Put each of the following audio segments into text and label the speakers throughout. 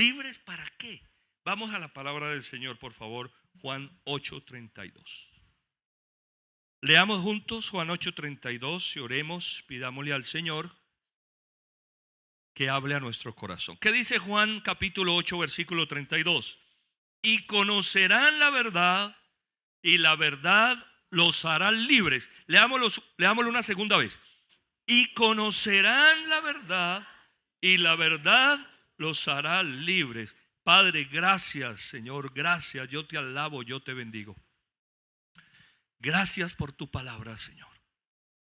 Speaker 1: ¿Libres para qué? Vamos a la palabra del Señor, por favor. Juan 8:32. Leamos juntos Juan 8:32 y oremos, pidámosle al Señor que hable a nuestro corazón. ¿Qué dice Juan capítulo 8 versículo 32? Y conocerán la verdad y la verdad los hará libres. Leámoslo una segunda vez. Y conocerán la verdad y la verdad los hará libres. Padre, gracias, Señor, gracias. Yo te alabo, yo te bendigo. Gracias por tu palabra, Señor.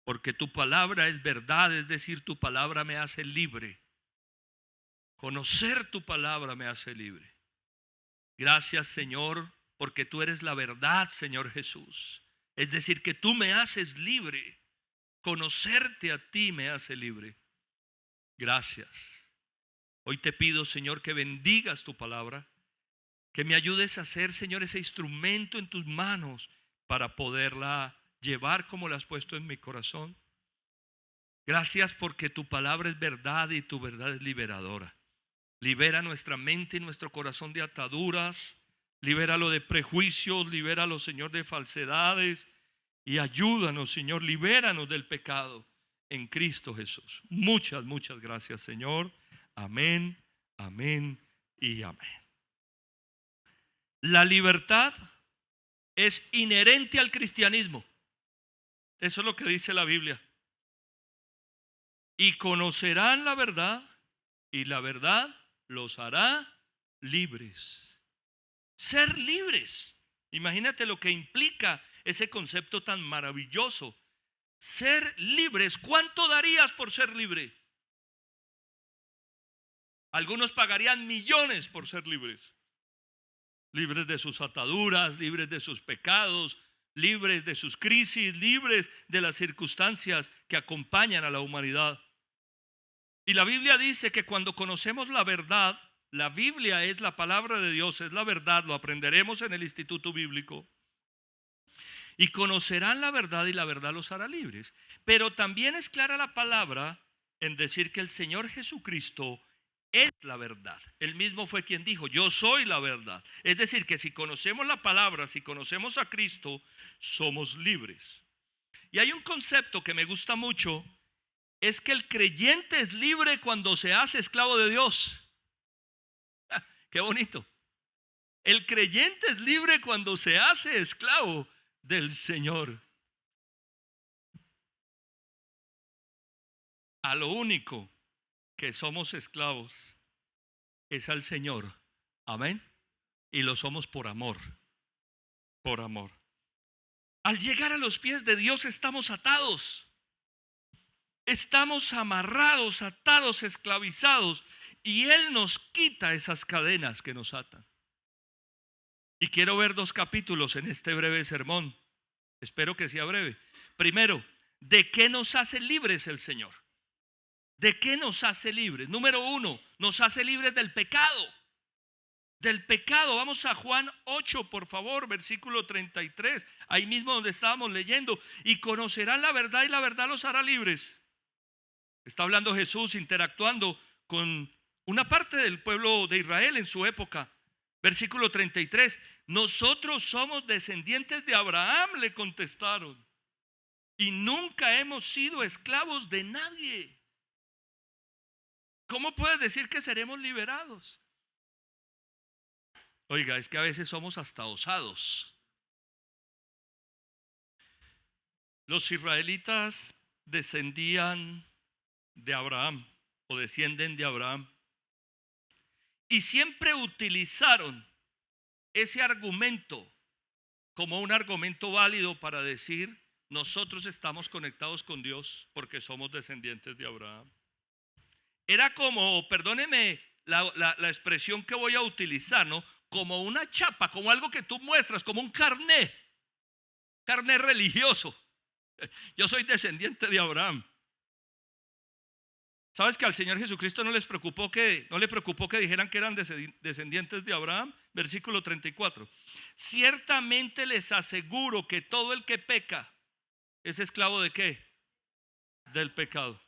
Speaker 1: Porque tu palabra es verdad, es decir, tu palabra me hace libre. Conocer tu palabra me hace libre. Gracias, Señor, porque tú eres la verdad, Señor Jesús. Es decir, que tú me haces libre. Conocerte a ti me hace libre. Gracias. Hoy te pido, Señor, que bendigas tu palabra, que me ayudes a ser, Señor, ese instrumento en tus manos para poderla llevar como la has puesto en mi corazón. Gracias porque tu palabra es verdad y tu verdad es liberadora. Libera nuestra mente y nuestro corazón de ataduras, libéralo de prejuicios, libéralo, Señor, de falsedades y ayúdanos, Señor, libéranos del pecado en Cristo Jesús. Muchas, muchas gracias, Señor. Amén, amén y amén. La libertad es inherente al cristianismo. Eso es lo que dice la Biblia. Y conocerán la verdad y la verdad los hará libres. Ser libres. Imagínate lo que implica ese concepto tan maravilloso. Ser libres. ¿Cuánto darías por ser libre? Algunos pagarían millones por ser libres. Libres de sus ataduras, libres de sus pecados, libres de sus crisis, libres de las circunstancias que acompañan a la humanidad. Y la Biblia dice que cuando conocemos la verdad, la Biblia es la palabra de Dios, es la verdad, lo aprenderemos en el Instituto Bíblico. Y conocerán la verdad y la verdad los hará libres. Pero también es clara la palabra en decir que el Señor Jesucristo es la verdad. Él mismo fue quien dijo, yo soy la verdad. Es decir, que si conocemos la palabra, si conocemos a Cristo, somos libres. Y hay un concepto que me gusta mucho, es que el creyente es libre cuando se hace esclavo de Dios. Qué bonito. El creyente es libre cuando se hace esclavo del Señor. A lo único que somos esclavos es al Señor. Amén. Y lo somos por amor. Por amor. Al llegar a los pies de Dios estamos atados. Estamos amarrados, atados, esclavizados. Y Él nos quita esas cadenas que nos atan. Y quiero ver 2 capítulos en este breve sermón. Espero que sea breve. Primero, ¿de qué nos hace libres el Señor? ¿De qué nos hace libres? Número 1, nos hace libres del pecado. Del pecado. Vamos a Juan 8, por favor, versículo 33. Ahí mismo donde estábamos leyendo. Y conocerán la verdad y la verdad los hará libres. Está hablando Jesús interactuando con una parte del pueblo de Israel en su época. Versículo 33. Nosotros somos descendientes de Abraham, le contestaron. Y nunca hemos sido esclavos de nadie. ¿Cómo puedes decir que seremos liberados? Oiga, es que a veces somos hasta osados. Los israelitas descendían de Abraham o descienden de Abraham. Y siempre utilizaron ese argumento como un argumento válido para decir, nosotros estamos conectados con Dios porque somos descendientes de Abraham. Era como, perdóneme la expresión que voy a utilizar, ¿no? Como una chapa, como algo que tú muestras, como un carné religioso. Yo soy descendiente de Abraham. ¿Sabes que al Señor Jesucristo no le preocupó que dijeran que eran descendientes de Abraham? Versículo 34. Ciertamente les aseguro que todo el que peca es esclavo ¿de qué? Del pecado.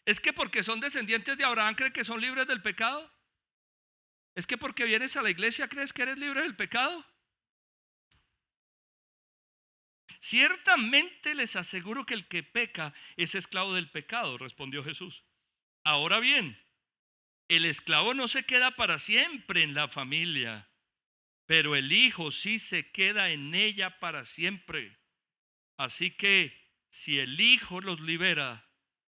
Speaker 1: ¿Es que porque son descendientes de Abraham creen que son libres del pecado? ¿Es que porque vienes a la iglesia crees que eres libre del pecado? Ciertamente les aseguro que el que peca es esclavo del pecado, respondió Jesús. Ahora bien, el esclavo no se queda para siempre en la familia, pero el hijo sí se queda en ella para siempre. Así que si el hijo los libera,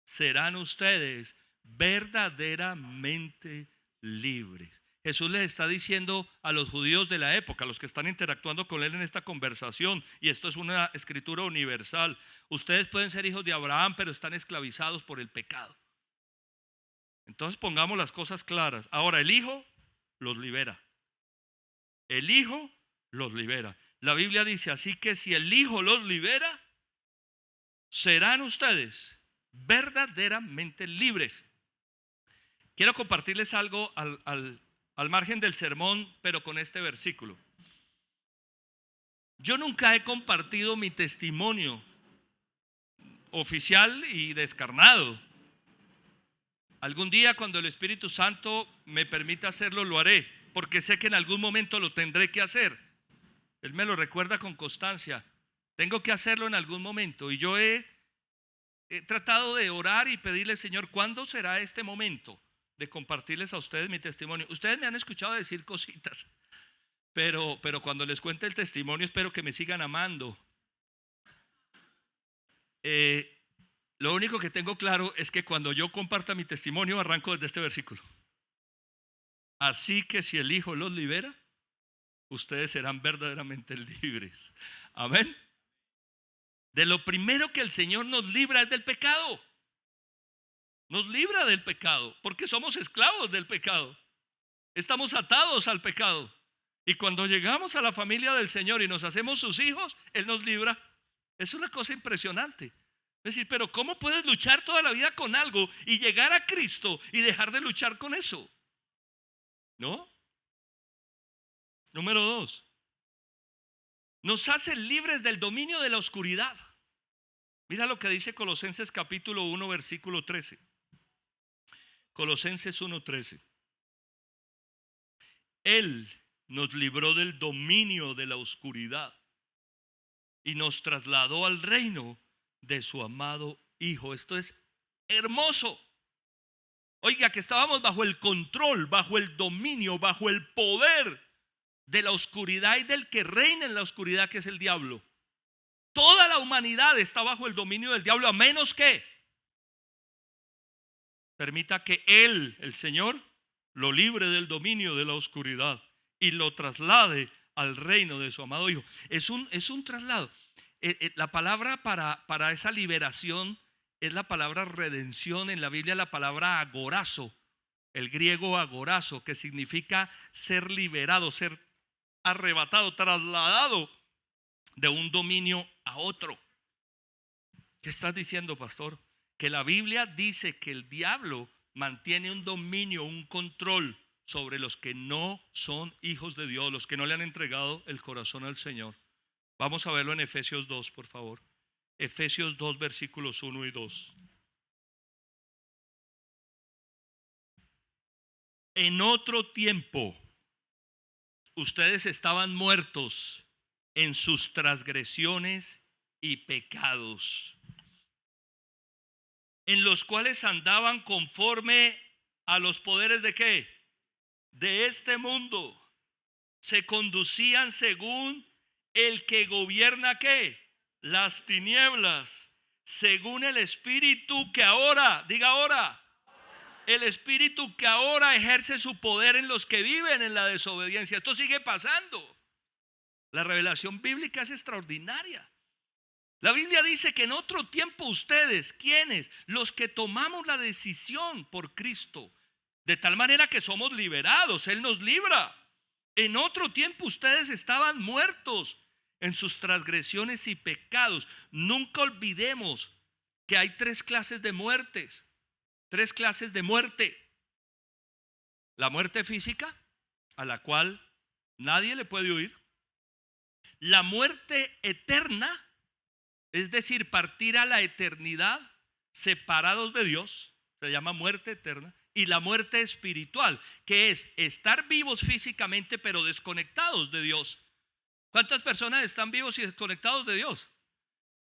Speaker 1: serán ustedes verdaderamente libres. Jesús les está diciendo a los judíos de la época, a los que están interactuando con él en esta conversación, y esto es una escritura universal: ustedes pueden ser hijos de Abraham, pero están esclavizados por el pecado. Entonces pongamos las cosas claras. Ahora el hijo los libera. El hijo los libera. La Biblia dice: así que si el hijo los libera, serán ustedes verdaderamente libres. Quiero compartirles algo al margen del sermón, pero con este versículo. Yo nunca he compartido mi testimonio oficial y descarnado. Algún día, cuando el Espíritu Santo me permita hacerlo, lo haré, porque sé que en algún momento lo tendré que hacer. Él me lo recuerda con constancia. Tengo que hacerlo en algún momento, y yo he tratado de orar y pedirle: Señor, ¿cuándo será este momento de compartirles a ustedes mi testimonio? Ustedes me han escuchado decir cositas, pero cuando les cuente el testimonio, espero que me sigan amando. Lo único que tengo claro es que cuando yo comparta mi testimonio, arranco desde este versículo. Así que si el Hijo los libera, ustedes serán verdaderamente libres. Amén. De lo primero que el Señor nos libra es del pecado. Nos libra del pecado, porque somos esclavos del pecado. Estamos atados al pecado. Y cuando llegamos a la familia del Señor y nos hacemos sus hijos, Él nos libra. Es una cosa impresionante. Es decir, pero ¿cómo puedes luchar toda la vida con algo y llegar a Cristo y dejar de luchar con eso? ¿No? Número 2. Nos hace libres del dominio de la oscuridad. Mira lo que dice Colosenses capítulo 1, versículo 13. Colosenses 1:13. Él nos libró del dominio de la oscuridad y nos trasladó al reino de su amado Hijo. Esto es hermoso. Oiga, que estábamos bajo el control, bajo el dominio, bajo el poder de la oscuridad y del que reina en la oscuridad, que es el diablo. Toda la humanidad está bajo el dominio del diablo, a menos que permita que Él, el Señor, lo libre del dominio de la oscuridad y lo traslade al reino de su amado Hijo. Es un traslado. La palabra para esa liberación es la palabra redención. En la Biblia la palabra agorazo, el griego agorazo, que significa ser liberado, ser arrebatado, trasladado de un dominio a otro. ¿Qué estás diciendo, pastor? Que la Biblia dice que el diablo mantiene un dominio, un control sobre los que no son hijos de Dios, los que no le han entregado el corazón al Señor. Vamos a verlo en Efesios 2, por favor. Efesios 2, versículos 1 y 2. En otro tiempo, ustedes estaban muertos en sus transgresiones y pecados, en los cuales andaban conforme a los poderes de ¿qué? De este mundo. Se conducían según el que gobierna ¿qué? Las tinieblas, según el espíritu que ahora, diga ahora, el espíritu que ahora ejerce su poder en los que viven en la desobediencia. Esto sigue pasando. La revelación bíblica es extraordinaria. La Biblia dice que en otro tiempo ustedes, ¿quiénes? Los que tomamos la decisión por Cristo, de tal manera que somos liberados, Él nos libra. En otro tiempo ustedes estaban muertos en sus transgresiones y pecados. Nunca olvidemos que hay 3 clases de muertes. 3 clases de muerte. La muerte física, a la cual nadie le puede huir. La muerte eterna, es decir, partir a la eternidad separados de Dios, se llama muerte eterna. y la muerte espiritual, que es estar vivos físicamente pero desconectados de Dios. ¿Cuántas personas están vivos y desconectados de Dios?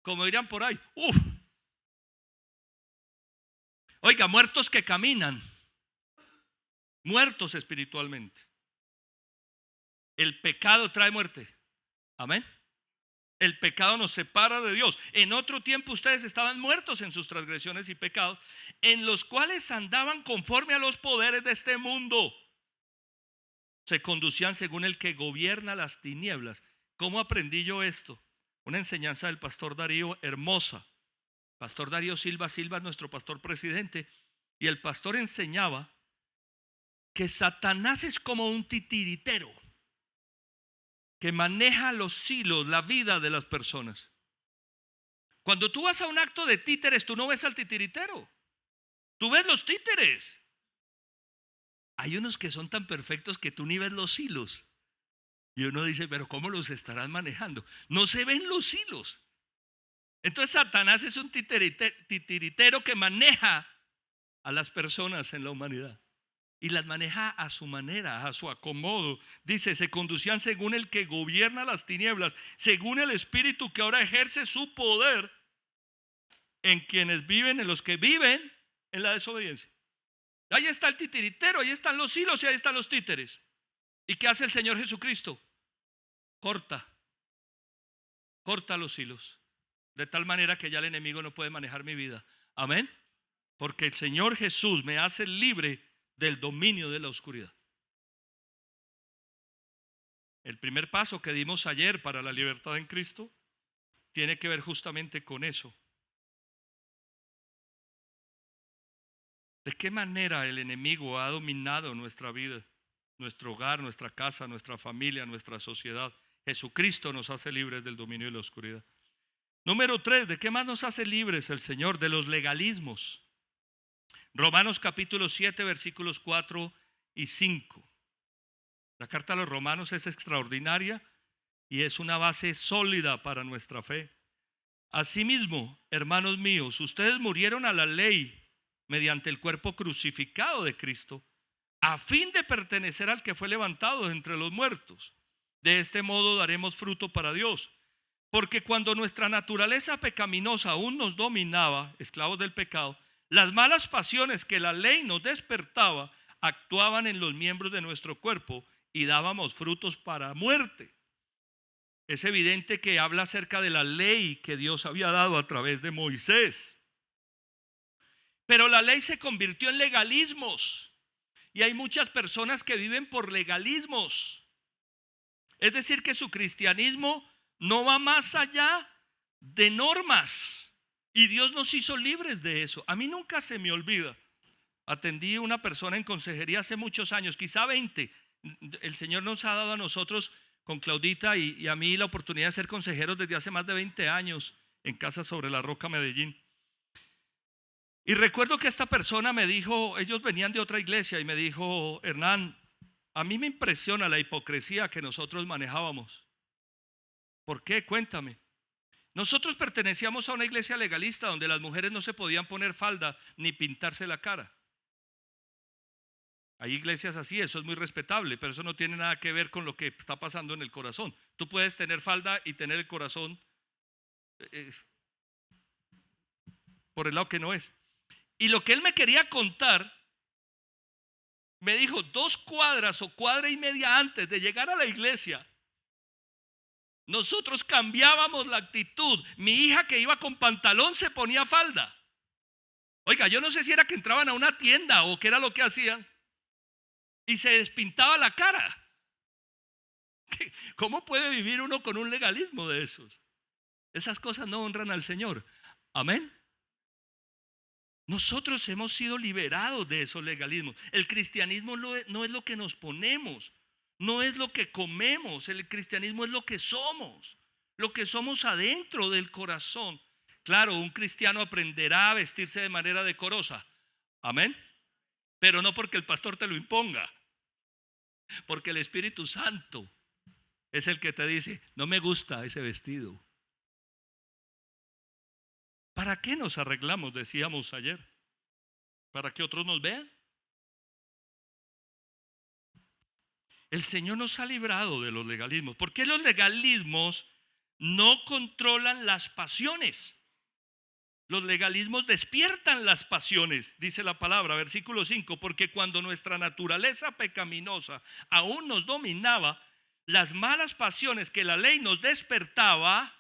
Speaker 1: Como dirían por ahí, uf. Oiga, muertos que caminan, muertos espiritualmente. El pecado trae muerte. Amén. El pecado nos separa de Dios. En otro tiempo ustedes estaban muertos en sus transgresiones y pecados, en los cuales andaban conforme a los poderes de este mundo. Se conducían según el que gobierna las tinieblas. ¿Cómo aprendí yo esto? Una enseñanza del pastor Darío hermosa. Pastor Darío Silva es nuestro pastor presidente. Y el pastor enseñaba que Satanás es como un titiritero que maneja los hilos, la vida de las personas. Cuando tú vas a un acto de títeres, tú no ves al titiritero, tú ves los títeres. Hay unos que son tan perfectos que tú ni ves los hilos. Y uno dice, pero ¿cómo los estarán manejando? No se ven los hilos. Entonces Satanás es un titiritero que maneja a las personas en la humanidad. Y las maneja a su manera, a su acomodo. Dice, se conducían según el que gobierna las tinieblas, según el espíritu que ahora ejerce su poder en quienes viven, en los que viven en la desobediencia. Ahí está el titiritero, ahí están los hilos y ahí están los títeres. ¿Y qué hace el Señor Jesucristo? Corta los hilos, de tal manera que ya el enemigo no puede manejar mi vida. Amén. Porque el Señor Jesús me hace libre del dominio de la oscuridad. El primer paso que dimos ayer para la libertad en Cristo tiene que ver justamente con eso. ¿De qué manera el enemigo ha dominado nuestra vida, nuestro hogar, nuestra casa, nuestra familia, nuestra sociedad? Jesucristo nos hace libres del dominio de la oscuridad. Número 3, ¿de qué más nos hace libres el Señor? De los legalismos. Romanos capítulo 7 versículos 4 y 5. La carta a los Romanos es extraordinaria y es una base sólida para nuestra fe. Asimismo, hermanos míos, ustedes murieron a la ley mediante el cuerpo crucificado de Cristo, a fin de pertenecer al que fue levantado entre los muertos. De este modo daremos fruto para Dios. Porque cuando nuestra naturaleza pecaminosa aún nos dominaba, esclavos del pecado, las malas pasiones que la ley nos despertaba actuaban en los miembros de nuestro cuerpo y dábamos frutos para muerte. Es evidente que habla acerca de la ley que Dios había dado a través de Moisés. Pero la ley se convirtió en legalismos y hay muchas personas que viven por legalismos. Es decir, que su cristianismo no va más allá de normas. Y Dios nos hizo libres de eso. A mí nunca se me olvida. Atendí a una persona en consejería hace muchos años, quizá 20. El Señor nos ha dado a nosotros, con Claudita y a mí, la oportunidad de ser consejeros desde hace más de 20 años en Casa sobre la Roca, Medellín. Y recuerdo que esta persona me dijo, ellos venían de otra iglesia y me dijo, Hernán, a mí me impresiona la hipocresía que nosotros manejábamos. ¿Por qué? Cuéntame. Nosotros pertenecíamos a una iglesia legalista donde las mujeres no se podían poner falda ni pintarse la cara. Hay iglesias así, eso es muy respetable, pero eso no tiene nada que ver con lo que está pasando en el corazón. Tú puedes tener falda y tener el corazón por el lado que no es. Y lo que él me quería contar, me dijo 2 cuadras o cuadra y media antes de llegar a la iglesia, nosotros cambiábamos la actitud. Mi hija, que iba con pantalón, se ponía falda. Oiga, yo no sé si era que entraban a una tienda o qué era lo que hacían, y se despintaba la cara. ¿Cómo puede vivir uno con un legalismo de esos? Esas cosas no honran al Señor. Amén. Nosotros hemos sido liberados de esos legalismos. El cristianismo no es lo que nos ponemos, no es lo que comemos. El cristianismo es lo que somos adentro del corazón. Claro, un cristiano aprenderá a vestirse de manera decorosa. Amén. Pero no porque el pastor te lo imponga, porque el Espíritu Santo es el que te dice, no me gusta ese vestido. ¿Para qué nos arreglamos? Decíamos ayer. ¿Para que otros nos vean? El Señor nos ha librado de los legalismos. ¿Por qué los legalismos no controlan las pasiones? Los legalismos despiertan las pasiones, dice la palabra, versículo 5, porque cuando nuestra naturaleza pecaminosa aún nos dominaba, las malas pasiones que la ley nos despertaba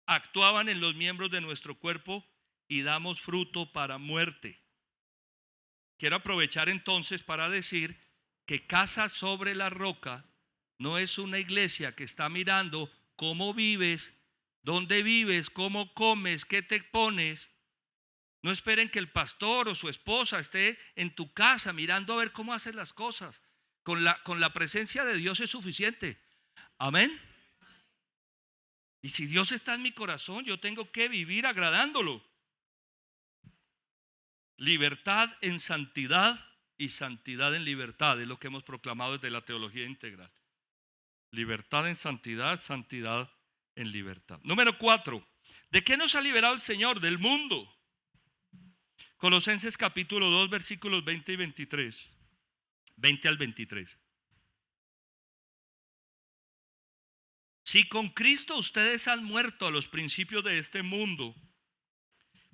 Speaker 1: actuaban en los miembros de nuestro cuerpo y damos fruto para muerte. Quiero aprovechar entonces para decir que Casa sobre la Roca no es una iglesia que está mirando cómo vives, dónde vives, cómo comes, qué te pones. No esperen que el pastor o su esposa esté en tu casa mirando a ver cómo haces las cosas. Con la presencia de Dios es suficiente. Amén. Y si Dios está en mi corazón, yo tengo que vivir agradándolo. Libertad en santidad y santidad en libertad es lo que hemos proclamado desde la teología integral. Libertad en santidad, santidad en libertad. Número 4. ¿De qué nos ha liberado el Señor? Del mundo. Colosenses capítulo 2 versículos 20 y 23. 20 al 23. Si con Cristo ustedes han muerto a los principios de este mundo,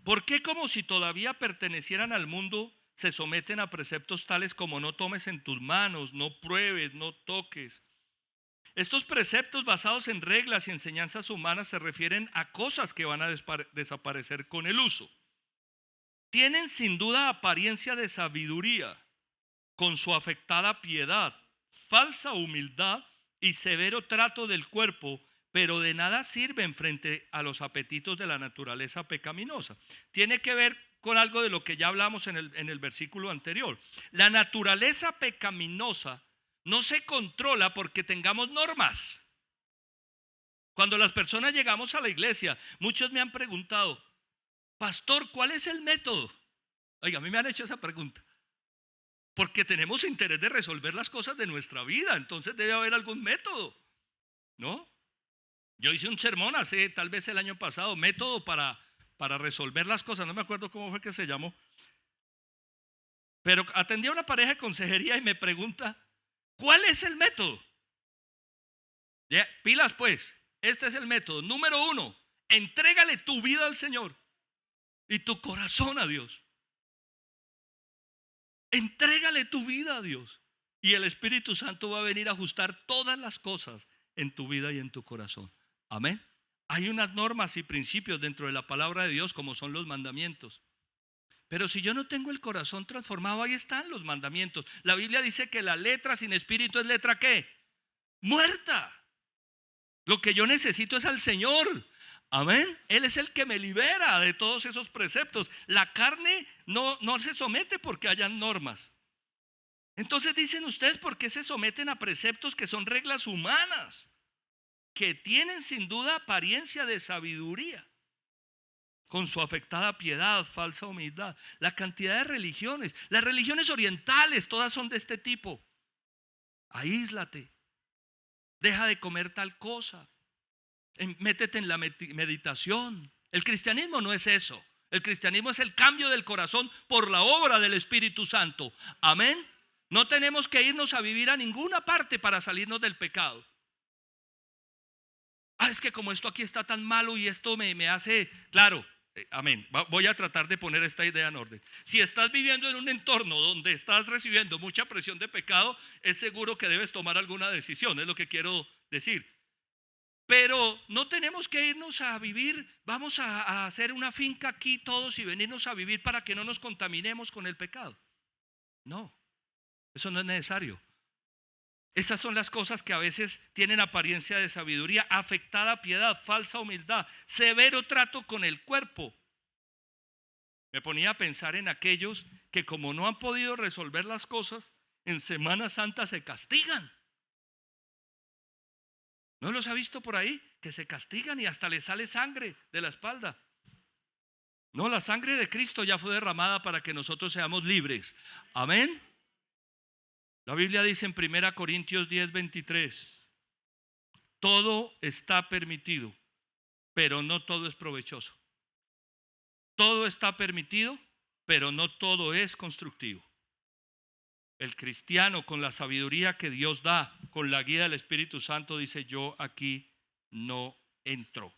Speaker 1: ¿por qué como si todavía pertenecieran al mundo se someten a preceptos tales como no tomes en tus manos, no pruebes, no toques? Estos preceptos basados en reglas y enseñanzas humanas se refieren a cosas que van a desaparecer con el uso. Tienen sin duda apariencia de sabiduría, con su afectada piedad, falsa humildad y severo trato del cuerpo, pero de nada sirven frente a los apetitos de la naturaleza pecaminosa. Tiene que ver con algo de lo que ya hablamos en el versículo anterior. La naturaleza pecaminosa no se controla porque tengamos normas. Cuando las personas llegamos a la iglesia, muchos me han preguntado: pastor, ¿cuál es el método? Oiga, a mí me han hecho esa pregunta porque tenemos interés de resolver las cosas de nuestra vida, entonces debe haber algún método, ¿no? Yo hice un sermón hace tal vez el año pasado, método para resolver las cosas, no me acuerdo cómo fue que se llamó, pero atendí a una pareja de consejería y me pregunta: ¿cuál es el método? Ya, pilas pues, este es el método. Número 1, entrégale tu vida al Señor y tu corazón a Dios. Entrégale tu vida a Dios y el Espíritu Santo va a venir a ajustar todas las cosas en tu vida y en tu corazón. Amén. Hay unas normas y principios dentro de la palabra de Dios, como son los mandamientos. Pero si yo no tengo el corazón transformado, ahí están los mandamientos. La Biblia dice que la letra sin espíritu es letra ¿qué? Muerta. Lo que yo necesito es al Señor. Amén. Él es el que me libera de todos esos preceptos. La carne no se somete porque hayan normas. Entonces dicen ustedes: ¿por qué se someten a preceptos que son reglas humanas, que tienen sin duda apariencia de sabiduría, con su afectada piedad, falsa humildad? La cantidad de religiones, las religiones orientales, todas son de este tipo. Aíslate, deja de comer tal cosa, métete en la meditación. El cristianismo no es eso. El cristianismo es el cambio del corazón por la obra del Espíritu Santo. Amén. No tenemos que irnos a vivir a ninguna parte para salirnos del pecado. Es que como esto aquí está tan malo y esto me hace, claro, amén. Voy a tratar de poner esta idea en orden. Si estás viviendo en un entorno donde estás recibiendo mucha presión de pecado, es seguro que debes tomar alguna decisión, es lo que quiero decir. Pero no tenemos que irnos a vivir, vamos a hacer una finca aquí todos y venirnos a vivir para que no nos contaminemos con el pecado. No, eso no es necesario. Esas son las cosas que a veces tienen apariencia de sabiduría: afectada piedad, falsa humildad, severo trato con el cuerpo. Me ponía a pensar en aquellos que, como no han podido resolver las cosas, en Semana Santa se castigan. ¿No los ha visto por ahí? Que se castigan y hasta les sale sangre de la espalda. No, la sangre de Cristo ya fue derramada para que nosotros seamos libres. Amén. La Biblia dice en 1 Corintios 10:23: todo está permitido, pero no todo es provechoso. Todo está permitido, pero no todo es constructivo. El cristiano, con la sabiduría que Dios da, con la guía del Espíritu Santo, dice: yo aquí no entro.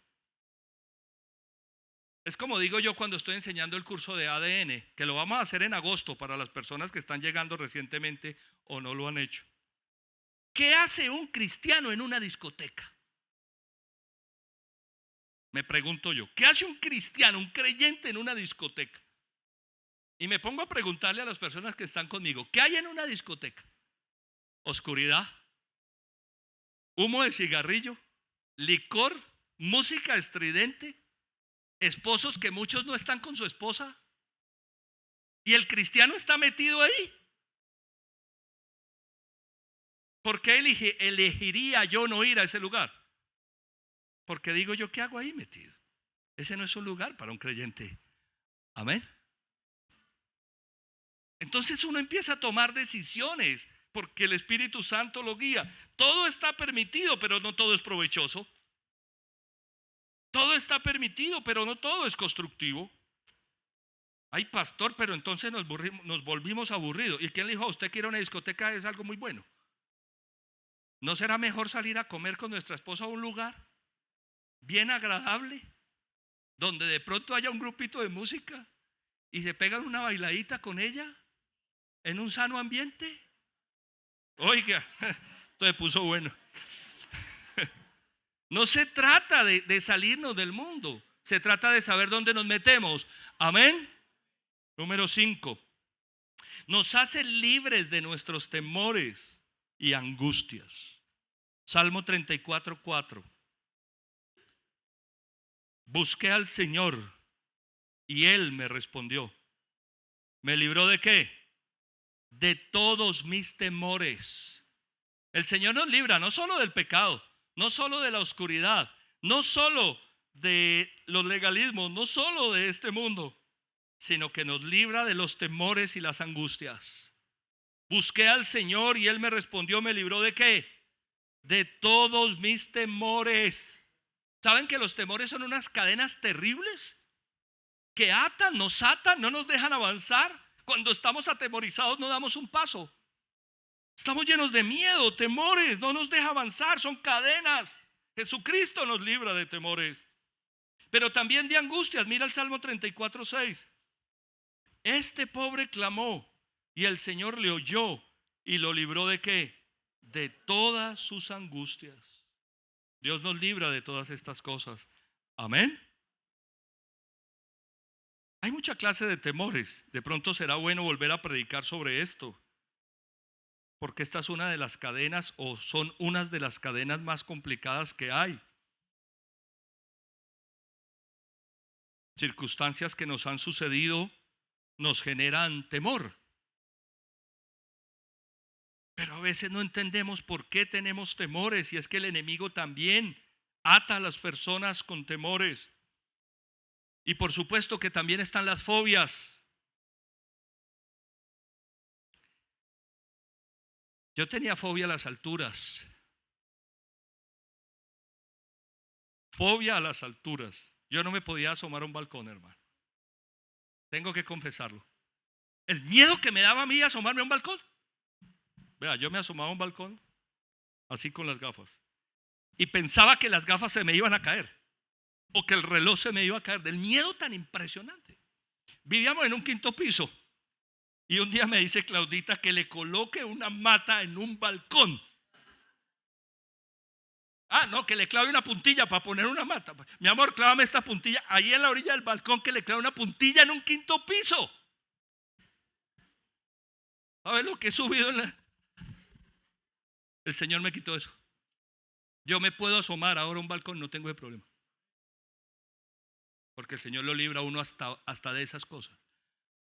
Speaker 1: Es como digo yo cuando estoy enseñando el curso de ADN, que lo vamos a hacer en agosto para las personas que están llegando recientemente o no lo han hecho. ¿Qué hace un cristiano en una discoteca? Me pregunto yo, ¿qué hace un cristiano, un creyente en una discoteca? Y me pongo a preguntarle a las personas que están conmigo: ¿qué hay en una discoteca? Oscuridad, humo de cigarrillo, licor, música estridente, esposos que muchos no están con su esposa, y el cristiano está metido ahí. ¿Por qué elegiría yo no ir a ese lugar? Porque digo yo, ¿qué hago ahí metido? Ese no es un lugar para un creyente. Amén. Entonces uno empieza a tomar decisiones porque el Espíritu Santo lo guía. Todo está permitido, pero no todo es provechoso. Todo está permitido, pero no todo es constructivo. Ay, pastor, pero entonces nos volvimos aburridos. ¿Y quién le dijo a usted que ir a una discoteca es algo muy bueno? ¿No será mejor salir a comer con nuestra esposa a un lugar bien agradable, donde de pronto haya un grupito de música y se pegan una bailadita con ella en un sano ambiente? Oiga, esto se puso bueno. No se trata de salirnos del mundo, se trata de saber dónde nos metemos. Amén. Número 5. Nos hace libres de nuestros temores y angustias. Salmo 34:4. Busqué al Señor y Él me respondió. ¿Me libró de qué? De todos mis temores. El Señor nos libra no solo del pecado, no solo de la oscuridad, no solo de los legalismos, no solo de este mundo, sino que nos libra de los temores y las angustias. Busqué al Señor y Él me respondió. ¿Me libró de qué? De todos mis temores. ¿Saben que los temores son unas cadenas terribles que atan, no nos dejan avanzar? Cuando estamos atemorizados no damos un paso. Estamos llenos de miedo, temores, no nos deja avanzar, son cadenas. Jesucristo nos libra de temores, pero también de angustias. Mira el Salmo 34:6. Este pobre clamó y el Señor le oyó y lo libró ¿de qué? De todas sus angustias. Dios nos libra de todas estas cosas. Amén. Hay mucha clase de temores. De pronto será bueno volver a predicar sobre esto, porque esta es una de las cadenas, o son unas de las cadenas más complicadas que hay. Circunstancias que nos han sucedido nos generan temor, pero a veces no entendemos por qué tenemos temores, y es que el enemigo también ata a las personas con temores. Y por supuesto que también están las fobias. Yo tenía fobia a las alturas. Fobia a las alturas. Yo no me podía asomar a un balcón, hermano. Tengo que confesarlo. El miedo que me daba a mí asomarme a un balcón. Vea, yo me asomaba a un balcón así con las gafas y pensaba que las gafas se me iban a caer o que el reloj se me iba a caer del miedo tan impresionante. Vivíamos en un quinto piso y un día me dice Claudita que le coloque una mata en un balcón. No, que le clave una puntilla para poner una mata. Mi amor, clávame esta puntilla ahí en la orilla del balcón, que le clave una puntilla en un quinto piso. ¿Sabes lo que he subido El Señor me quitó eso. Yo me puedo asomar ahora a un balcón, no tengo ese problema, porque el Señor lo libra a uno hasta de esas cosas.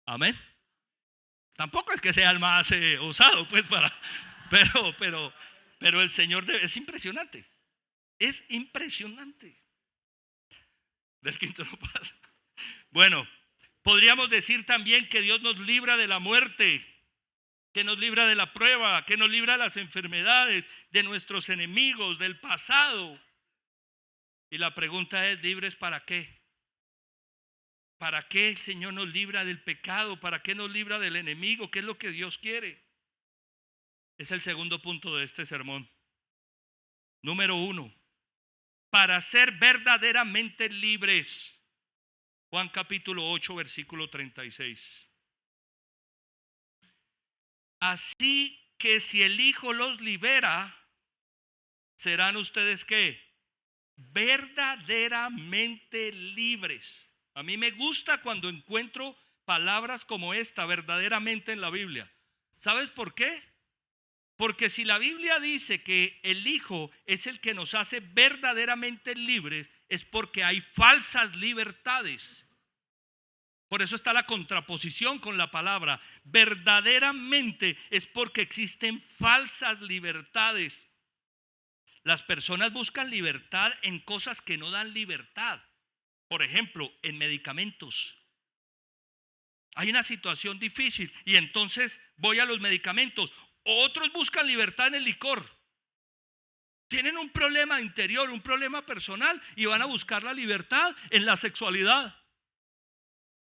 Speaker 1: Amén. Tampoco es que sea el más osado, pues, pero el Señor es impresionante. Es impresionante. Del quinto no pasa. Bueno, podríamos decir también que Dios nos libra de la muerte, que nos libra de la prueba, que nos libra de las enfermedades, de nuestros enemigos, del pasado. Y la pregunta es: ¿libres para qué? ¿Para qué el Señor nos libra del pecado? ¿Para qué nos libra del enemigo? ¿Qué es lo que Dios quiere? Es el segundo punto de este sermón. Número 1, para ser verdaderamente libres. Juan capítulo 8, versículo 36. Así que si el Hijo los libera, serán ustedes ¿qué? Verdaderamente libres. A mí me gusta cuando encuentro palabras como esta verdaderamente en la Biblia. ¿Sabes por qué? Porque si la Biblia dice que el Hijo es el que nos hace verdaderamente libres, es porque hay falsas libertades. Por eso está la contraposición con la palabra. Verdaderamente es porque existen falsas libertades. Las personas buscan libertad en cosas que no dan libertad. Por ejemplo, en medicamentos. Hay una situación difícil y entonces voy a los medicamentos. Otros buscan libertad en el licor. Tienen un problema interior, un problema personal y van a buscar la libertad en la sexualidad.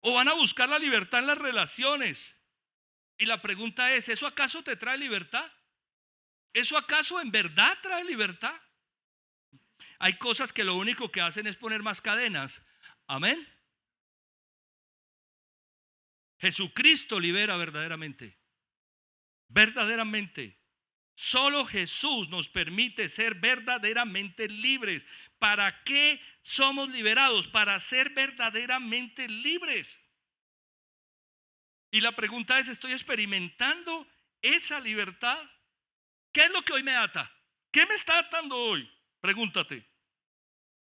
Speaker 1: O van a buscar la libertad en las relaciones. Y la pregunta es, ¿eso acaso te trae libertad? ¿Eso acaso en verdad trae libertad? Hay cosas que lo único que hacen es poner más cadenas. Amén. Jesucristo libera verdaderamente. Verdaderamente. Solo Jesús nos permite ser verdaderamente libres. ¿Para qué somos liberados? Para ser verdaderamente libres. Y la pregunta es, ¿estoy experimentando esa libertad? ¿Qué es lo que hoy me ata? ¿Qué me está atando hoy? Pregúntate.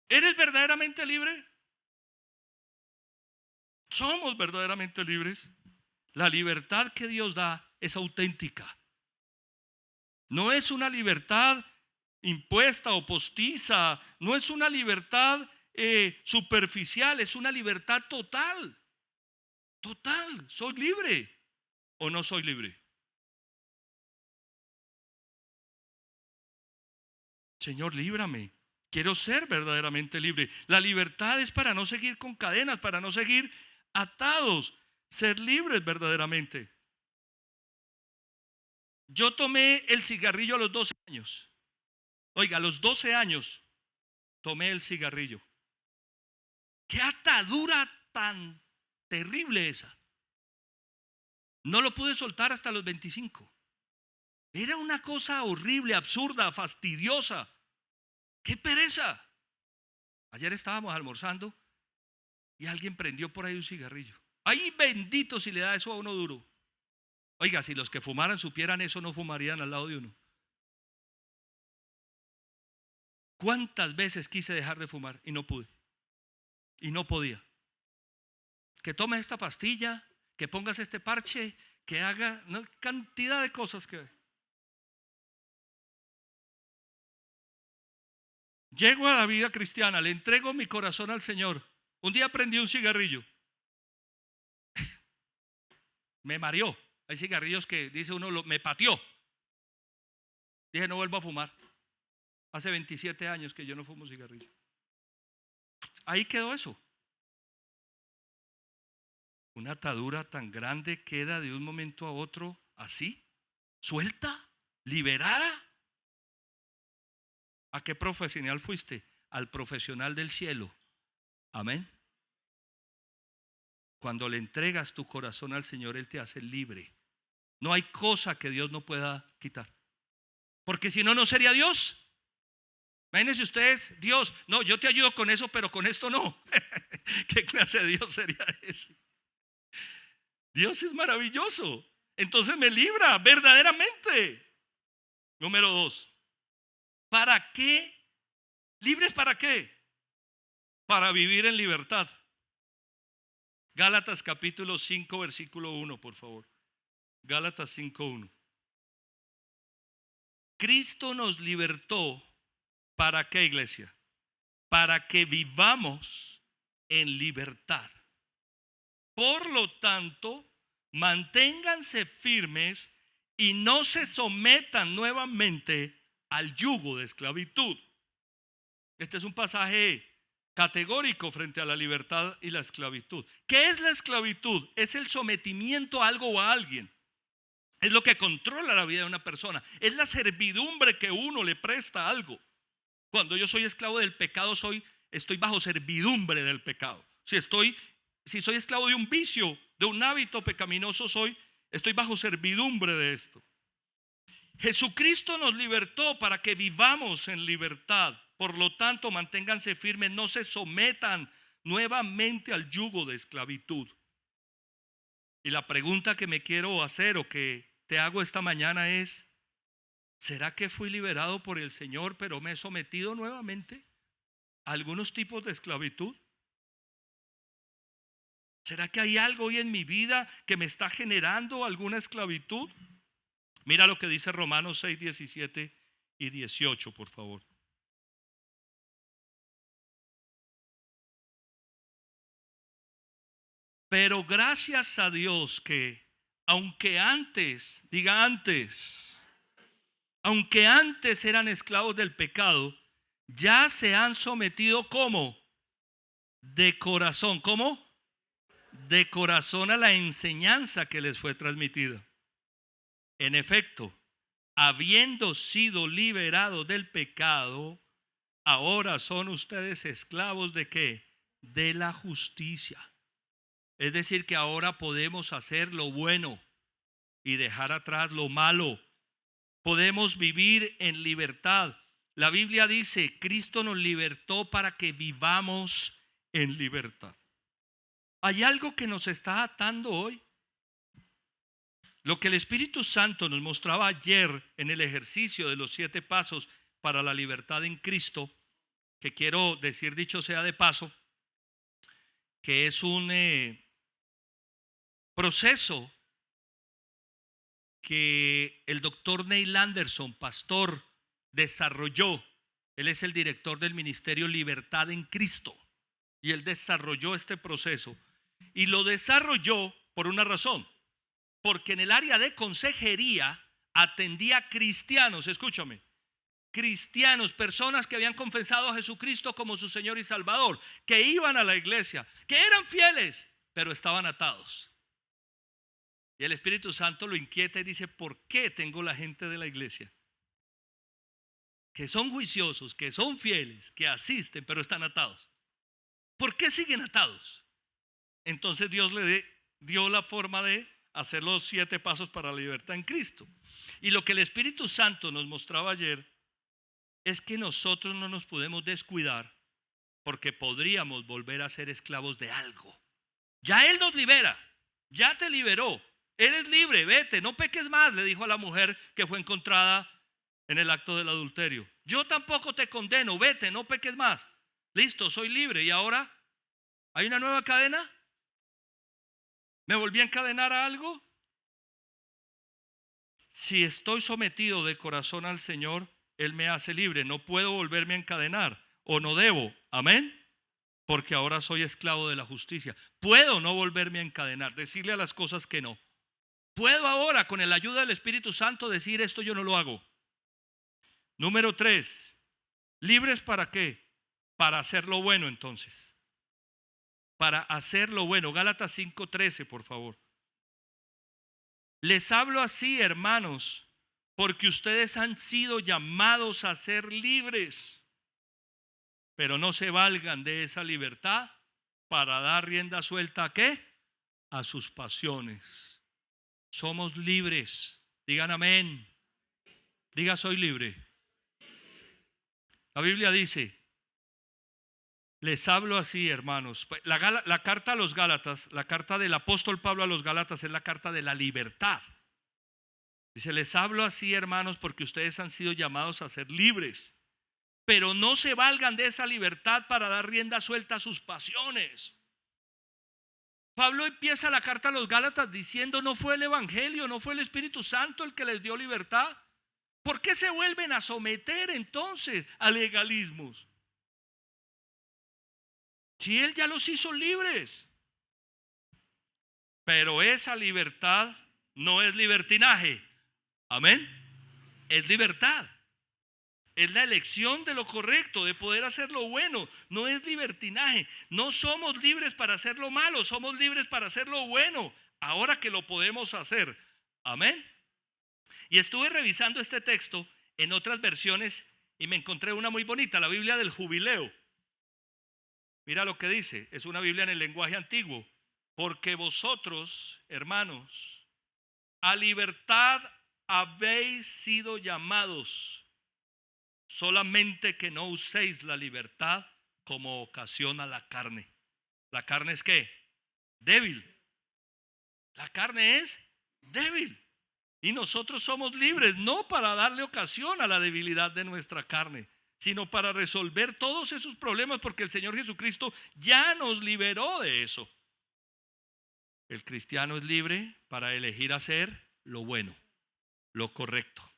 Speaker 1: ¿Eres verdaderamente libre? ¿Somos verdaderamente libres? La libertad que Dios da es auténtica. No es una libertad impuesta o postiza. No es una libertad superficial. Es una libertad total. Total. ¿Soy libre o no soy libre? Señor, líbrame. Quiero ser verdaderamente libre. La libertad es para no seguir con cadenas, para no seguir atados. Ser libres verdaderamente. Yo tomé el cigarrillo a los 12 años. Oiga, a los 12 años tomé el cigarrillo. Qué atadura tan terrible esa. No lo pude soltar hasta los 25. Era una cosa horrible, absurda, fastidiosa. ¡Qué pereza! Ayer estábamos almorzando y alguien prendió por ahí un cigarrillo. ¡Ay, bendito si le da eso a uno duro! Oiga, si los que fumaran supieran eso, no fumarían al lado de uno. ¿Cuántas veces quise dejar de fumar y no pude? Y no podía. Que tomes esta pastilla, que pongas este parche, que haga cantidad de cosas que... Llego a la vida cristiana, le entrego mi corazón al Señor. Un día prendí un cigarrillo. Me mareó. Hay cigarrillos que dice uno, me pateó. Dije, no vuelvo a fumar. Hace 27 años que yo no fumo cigarrillo. Ahí quedó eso. Una atadura tan grande queda de un momento a otro así, suelta, liberada. ¿A qué profesional fuiste? Al profesional del cielo. Amén. Cuando le entregas tu corazón al Señor, Él te hace libre. No hay cosa que Dios no pueda quitar. Porque si no, no sería Dios. Imagínense ustedes, Dios, no, yo te ayudo con eso, pero con esto no. ¿Qué clase de Dios sería ese? Dios es maravilloso. Entonces me libra verdaderamente. Número 2. ¿Para qué? ¿Libres para qué? Para vivir en libertad. Gálatas capítulo 5 versículo 1, por favor. Gálatas 5:1. Cristo nos libertó. ¿Para qué, iglesia? Para que vivamos en libertad. Por lo tanto, manténganse firmes y no se sometan nuevamente al yugo de esclavitud. Este es un pasaje categórico frente a la libertad y la esclavitud. ¿Qué es la esclavitud? Es el sometimiento a algo o a alguien. Es lo que controla la vida de una persona. Es la servidumbre que uno le presta a algo. Cuando yo soy esclavo del pecado, estoy bajo servidumbre del pecado. Si soy esclavo de un vicio, de un hábito pecaminoso, estoy bajo servidumbre de esto. Jesucristo nos libertó para que vivamos en libertad. Por lo tanto, manténganse firmes, no se sometan nuevamente al yugo de esclavitud. Y la pregunta que me quiero hacer o que te hago esta mañana es: ¿será que fui liberado por el Señor, pero me he sometido nuevamente a algunos tipos de esclavitud? ¿Será que hay algo hoy en mi vida que me está generando alguna esclavitud? Mira lo que dice Romanos 6, 17 y 18, por favor. Pero gracias a Dios que aunque antes, diga antes, aunque antes eran esclavos del pecado, ya se han sometido como de corazón, ¿cómo? De corazón a la enseñanza que les fue transmitida. En efecto, habiendo sido liberados del pecado, ahora son ustedes esclavos ¿de qué? De la justicia. Es decir, que ahora podemos hacer lo bueno y dejar atrás lo malo. Podemos vivir en libertad. La Biblia dice: Cristo nos libertó para que vivamos en libertad. ¿Hay algo que nos está atando hoy? Lo que el Espíritu Santo nos mostraba ayer en el ejercicio de los 7 pasos para la libertad en Cristo, que quiero decir dicho sea de paso, que es un proceso que el doctor Neil Anderson, pastor, desarrolló. Él es el director del ministerio Libertad en Cristo y él desarrolló este proceso y lo desarrolló por una razón, porque en el área de consejería atendía a cristianos, escúchame, cristianos, personas que habían confesado a Jesucristo como su Señor y Salvador, que iban a la iglesia, que eran fieles, pero estaban atados. Y el Espíritu Santo lo inquieta y dice: ¿por qué tengo la gente de la iglesia que son juiciosos, que son fieles, que asisten, pero están atados? ¿Por qué siguen atados? Entonces Dios le dio la forma de hacer los 7 pasos para la libertad en Cristo. Y lo que el Espíritu Santo nos mostraba ayer es que nosotros no nos podemos descuidar, porque podríamos volver a ser esclavos de algo. Ya Él nos libera, ya te liberó. Eres libre, vete, no peques más, le dijo a la mujer que fue encontrada en el acto del adulterio. Yo tampoco te condeno, vete, no peques más. Listo, soy libre. ¿Y ahora hay una nueva cadena? ¿Me volví a encadenar a algo? Si estoy sometido de corazón al Señor, Él me hace libre. No puedo volverme a encadenar, o no debo, amén, porque ahora soy esclavo de la justicia. Puedo no volverme a encadenar, decirle a las cosas que no. Puedo ahora, con la ayuda del Espíritu Santo, decir: esto yo no lo hago. Número 3, ¿libres para qué? Para hacer lo bueno. Entonces, para hacer lo bueno. Gálatas 5:13, por favor. Les hablo así, hermanos, porque ustedes han sido llamados a ser libres, pero no se valgan de esa libertad para dar rienda suelta ¿a qué? A sus pasiones. Somos libres. Digan amén. Diga: soy libre. La Biblia dice: les hablo así, hermanos. La carta a los Gálatas, la carta del apóstol Pablo a los Gálatas, es la carta de la libertad. Dice: les hablo así, hermanos, porque ustedes han sido llamados a ser libres, pero no se valgan de esa libertad para dar rienda suelta a sus pasiones. Pablo empieza la carta a los Gálatas diciendo: no fue el evangelio, no fue el Espíritu Santo el que les dio libertad. ¿Por qué se vuelven a someter entonces a legalismos? Si Él ya los hizo libres. Pero esa libertad no es libertinaje. Amén. Es libertad. Es la elección de lo correcto, de poder hacer lo bueno. No es libertinaje. No somos libres para hacer lo malo, somos libres para hacer lo bueno. Ahora que lo podemos hacer. Amén. Y estuve revisando este texto en otras versiones y me encontré una muy bonita, la Biblia del Jubileo. Mira lo que dice, es una Biblia en el lenguaje antiguo. Porque vosotros, hermanos, a libertad habéis sido llamados, solamente que no uséis la libertad como ocasión a la carne. ¿La carne es qué? Débil. La carne es débil. Y nosotros somos libres, no para darle ocasión a la debilidad de nuestra carne, sino para resolver todos esos problemas, porque el Señor Jesucristo ya nos liberó de eso. El cristiano es libre para elegir hacer lo bueno, lo correcto,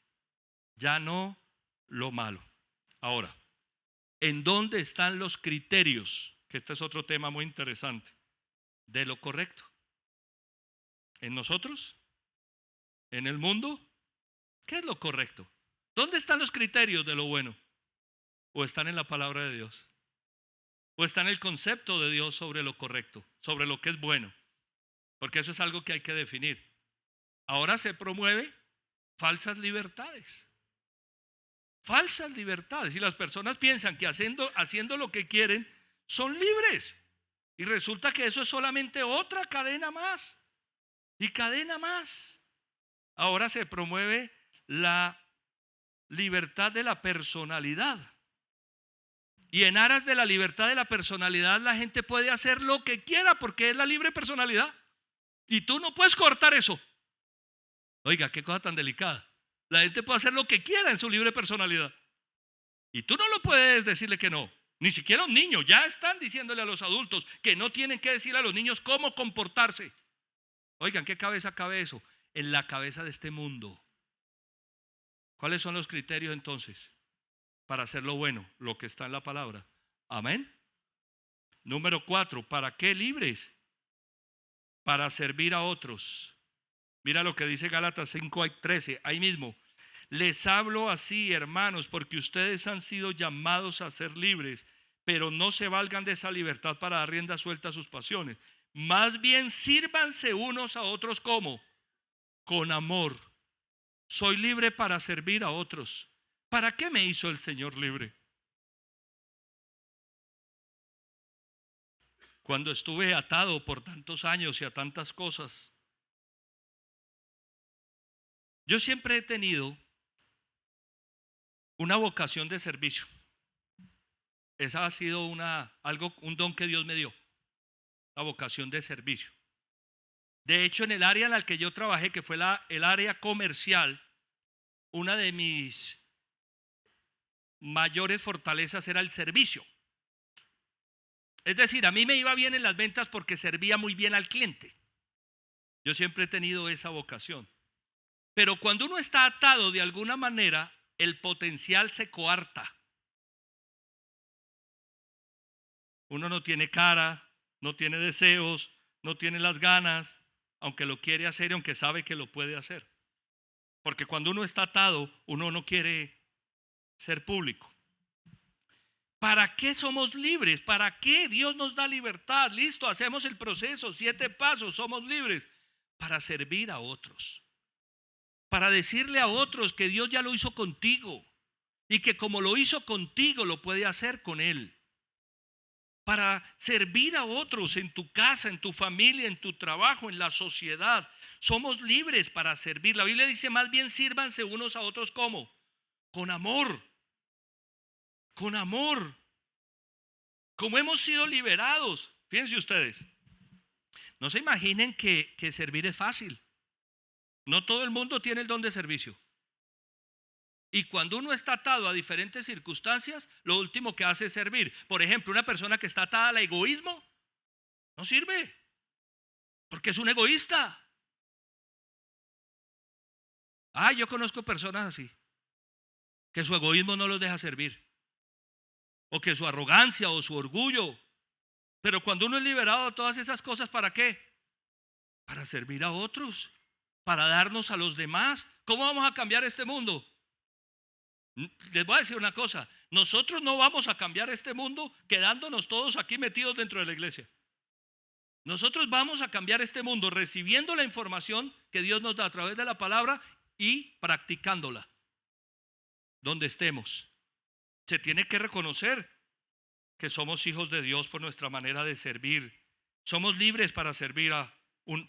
Speaker 1: ya no lo malo. Ahora, ¿en dónde están los criterios? Que este es otro tema muy interesante, de lo correcto. ¿En nosotros? ¿En el mundo? ¿Qué es lo correcto? ¿Dónde están los criterios de lo bueno? ¿O están en la palabra de Dios? ¿O está en el concepto de Dios sobre lo correcto, sobre lo que es bueno? Porque eso es algo que hay que definir. Ahora se promueve falsas libertades. Falsas libertades. Y las personas piensan que haciendo lo que quieren son libres. Y resulta que eso es solamente otra cadena más. Y cadena más. Ahora se promueve la libertad de la personalidad. Y en aras de la libertad de la personalidad, la gente puede hacer lo que quiera porque es la libre personalidad. Y tú no puedes cortar eso. Oiga, qué cosa tan delicada. La gente puede hacer lo que quiera en su libre personalidad. Y tú no lo puedes decirle que no. Ni siquiera los niños. Ya están diciéndole a los adultos que no tienen que decir a los niños cómo comportarse. Oigan, ¿qué cabeza cabe eso? En la cabeza de este mundo. ¿Cuáles son los criterios entonces para hacer lo bueno? Lo que está en la palabra. Amén. Número 4, ¿para qué libres? Para servir a otros. Mira lo que dice Gálatas 5:13, ahí mismo. Les hablo así, hermanos, porque ustedes han sido llamados a ser libres, pero no se valgan de esa libertad para dar rienda suelta a sus pasiones. Más bien sírvanse unos a otros como con amor. Soy libre para servir a otros. ¿Para qué me hizo el Señor libre? Cuando estuve atado por tantos años y a tantas cosas, yo siempre he tenido una vocación de servicio. Esa ha sido un don que Dios me dio, la vocación de servicio. De hecho, en el área en la que yo trabajé, que fue el área comercial, una de mis mayores fortalezas era el servicio. Es decir, a mí me iba bien en las ventas porque servía muy bien al cliente. Yo siempre he tenido esa vocación. Pero cuando uno está atado de alguna manera, el potencial se coarta. Uno no tiene cara, no tiene deseos, no tiene las ganas, aunque lo quiere hacer y aunque sabe que lo puede hacer. Porque cuando uno está atado, uno no quiere ser público. ¿Para qué somos libres? ¿Para qué Dios nos da libertad? Listo, hacemos el proceso, 7 pasos, somos libres. Para servir a otros. Para decirle a otros que Dios ya lo hizo contigo y que como lo hizo contigo lo puede hacer con Él. Para servir a otros en tu casa, en tu familia, en tu trabajo, en la sociedad. Somos libres para servir. La Biblia dice más bien sírvanse unos a otros ¿cómo? Con amor. Con amor. Como hemos sido liberados. Fíjense ustedes. No se imaginen que servir es fácil. No todo el mundo tiene el don de servicio. Y cuando uno está atado a diferentes circunstancias, lo último que hace es servir. Por ejemplo, una persona que está atada al egoísmo no sirve, porque es un egoísta. Yo conozco personas así, que su egoísmo no los deja servir, o que su arrogancia o su orgullo. Pero cuando uno es liberado de todas esas cosas, ¿para qué? Para servir a otros, para darnos a los demás. ¿Cómo vamos a cambiar este mundo? Les voy a decir una cosa, nosotros no vamos a cambiar este mundo quedándonos todos aquí metidos dentro de la iglesia. Nosotros vamos a cambiar este mundo recibiendo la información que Dios nos da a través de la palabra y practicándola donde estemos. Se tiene que reconocer que somos hijos de Dios por nuestra manera de servir. Somos libres para servir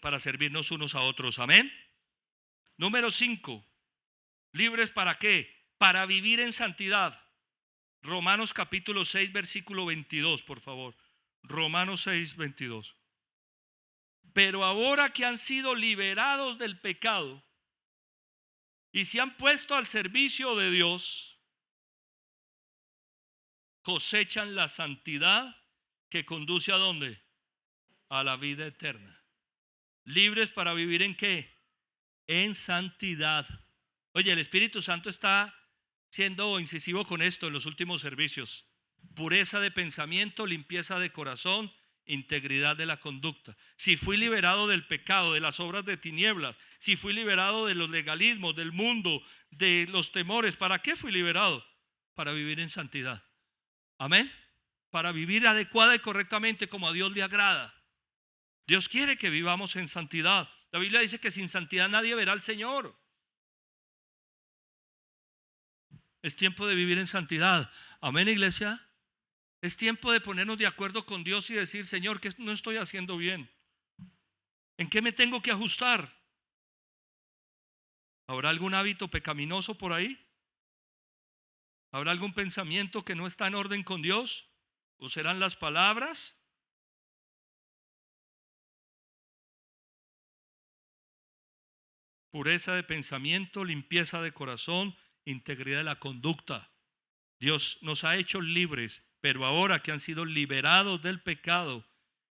Speaker 1: para servirnos unos a otros. Amén. Número 5. ¿Libres para qué? Para vivir en santidad. Romanos capítulo 6, versículo 22, por favor. Romanos 6, 22. Pero ahora que han sido liberados del pecado y se han puesto al servicio de Dios, cosechan la santidad que conduce ¿a dónde? A la vida eterna. ¿Libres para vivir en qué? En santidad. Oye, el Espíritu Santo está siendo incisivo con esto en los últimos servicios. Pureza de pensamiento, limpieza de corazón, integridad de la conducta. Si fui liberado del pecado, de las obras de tinieblas, si fui liberado de los legalismos, del mundo, de los temores, ¿para qué fui liberado? Para vivir en santidad. Amén. Para vivir adecuada y correctamente como a Dios le agrada. Dios quiere que vivamos en santidad. La Biblia dice que sin santidad nadie verá al Señor. Es tiempo de vivir en santidad. Amén, iglesia. Es tiempo de ponernos de acuerdo con Dios y decir: Señor, que no estoy haciendo bien. ¿En qué me tengo que ajustar? ¿Habrá algún hábito pecaminoso por ahí? ¿Habrá algún pensamiento que no está en orden con Dios? ¿O serán las palabras? Pureza de pensamiento, limpieza de corazón, integridad de la conducta. Dios nos ha hecho libres, pero ahora que han sido liberados del pecado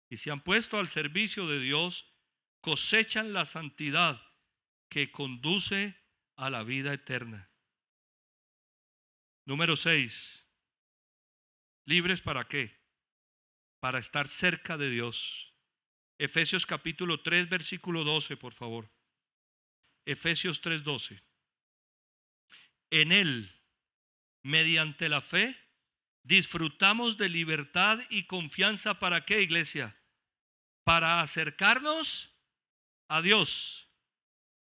Speaker 1: y se han puesto al servicio de Dios, cosechan la santidad que conduce a la vida eterna. Número 6. ¿Libres para qué? Para estar cerca de Dios. Efesios capítulo 3, versículo 12, por favor. Efesios 3:12. En Él, mediante la fe, disfrutamos de libertad y confianza. ¿Para qué, iglesia? Para acercarnos a Dios.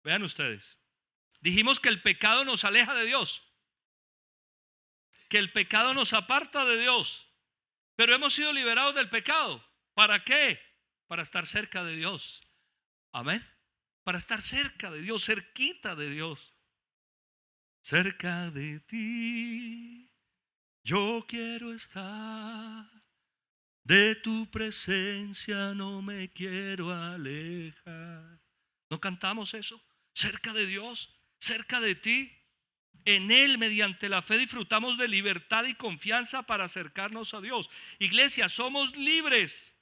Speaker 1: Vean ustedes. Dijimos que el pecado nos aleja de Dios, que el pecado nos aparta de Dios, pero hemos sido liberados del pecado. ¿Para qué? Para estar cerca de Dios. Amén. Para estar cerca de Dios, cerquita de Dios. Cerca de ti yo quiero estar, de tu presencia no me quiero alejar. ¿No cantamos eso? Cerca de Dios, cerca de ti. En Él, mediante la fe, disfrutamos de libertad y confianza para acercarnos a Dios. Iglesia, somos libres